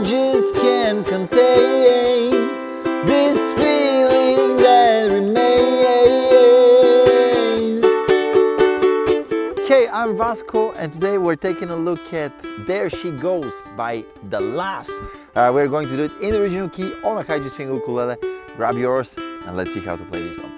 just can't contain this feeling that remains. Hey, I'm Vasco, and today we're taking a look at There She Goes by The Last. We're going to do it in the original key on a high G string ukulele. Grab yours and let's see how to play this one.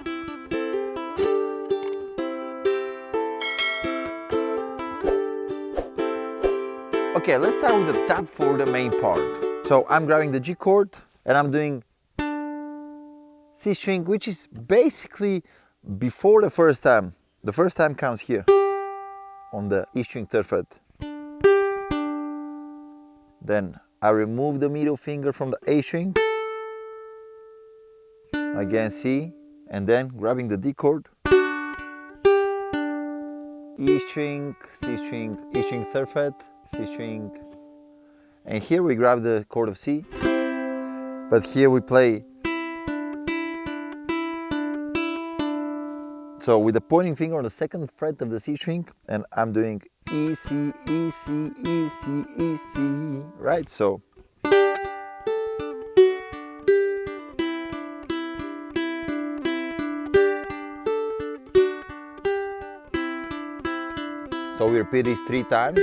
Okay, let's start with the tap for the main part. So I'm grabbing the G chord and I'm doing C string, which is basically before the first time. The first time comes here on the E string third fret. Then I remove the middle finger from the A string. Again C, and then grabbing the D chord. E string, C string, E string third fret, C string, and here we grab the chord of C, but here we play. So with the pointing finger on the second fret of the C string, and I'm doing E, C, E, C, E, C, E, C, right? So we repeat this 3 times.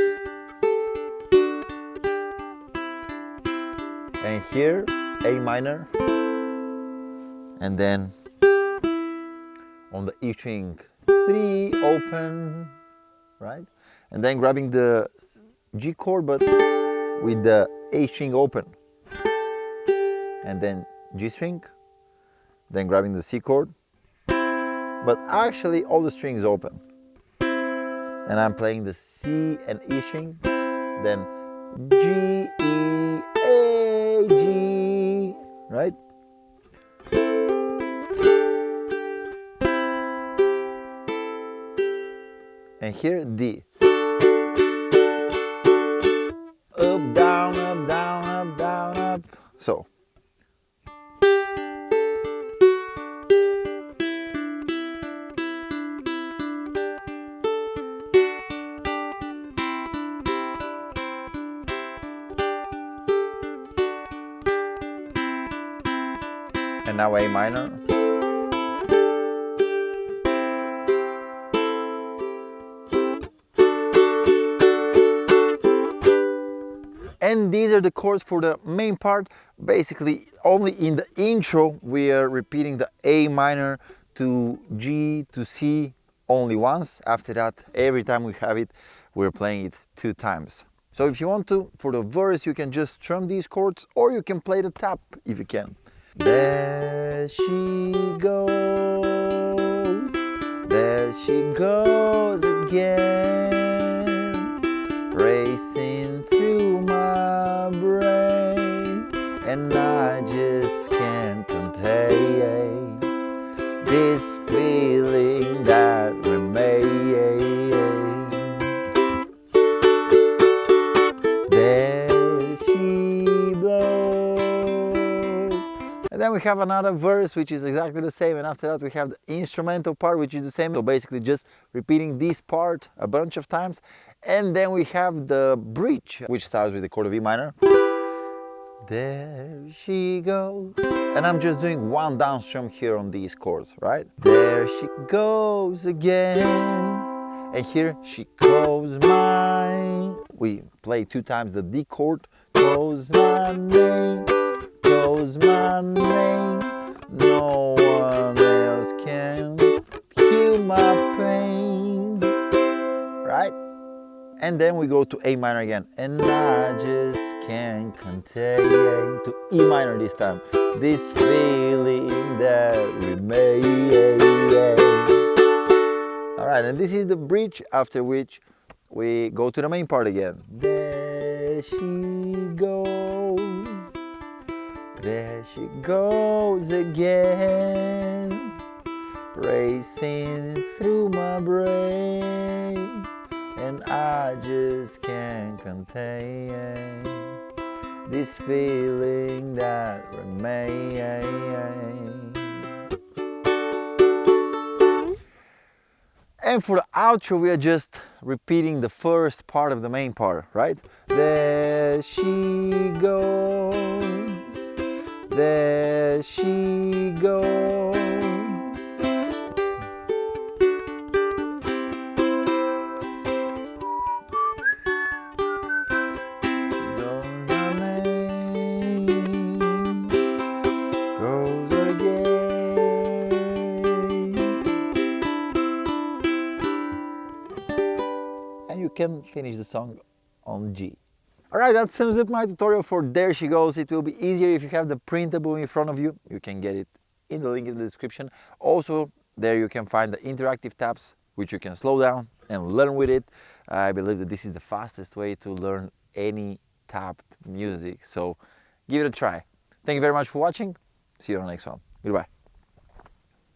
And here, A minor. And then on the E string 3, open, right? And then grabbing the G chord, but with the A string open. And then G string. Then grabbing the C chord. But actually all the strings open. And I'm playing the C and E string, then G, E, A, G, right? And here D. Up, down, up, down, up, down, up. So. And now A minor. And these are the chords for the main part. Basically, only in the intro we are repeating the A minor to G to C only once. After that, every time we have it, we're playing it 2 times. So if you want to, for the verse, you can just strum these chords, or you can play the tap if you can. There she goes again, racing through my brain, and I just can't contain this feeling that remains. There she blows. And then we have another verse which is exactly the same, and after that we have the instrumental part which is the same. So basically just repeating this part a bunch of times. And then we have the bridge which starts with the chord of E minor. There she goes. And I'm just doing 1 down strum here on these chords, right? There she goes again. And here she calls mine. We play 2 times the D chord. Calls my name. Calls my name. No one else can heal my pain. Right? And then we go to A minor again. And I just can't contain, to E minor this time, this feeling that remains. Alright, and this is the bridge, after which we go to the main part again. There she goes again, racing through my brain, and I just can't contain this feeling that remains. And for the outro, we are just repeating the first part of the main part, right? There she goes. there she goes. Goes again. And you can finish the song on G. Alright, that sums up my tutorial for There She Goes. It will be easier if you have the printable in front of you. You can get it in the link in the description. Also, there you can find the interactive tabs, which you can slow down and learn with it. I believe that this is the fastest way to learn any tapped music, so give it a try. Thank you very much for watching. See you on the next one. Goodbye.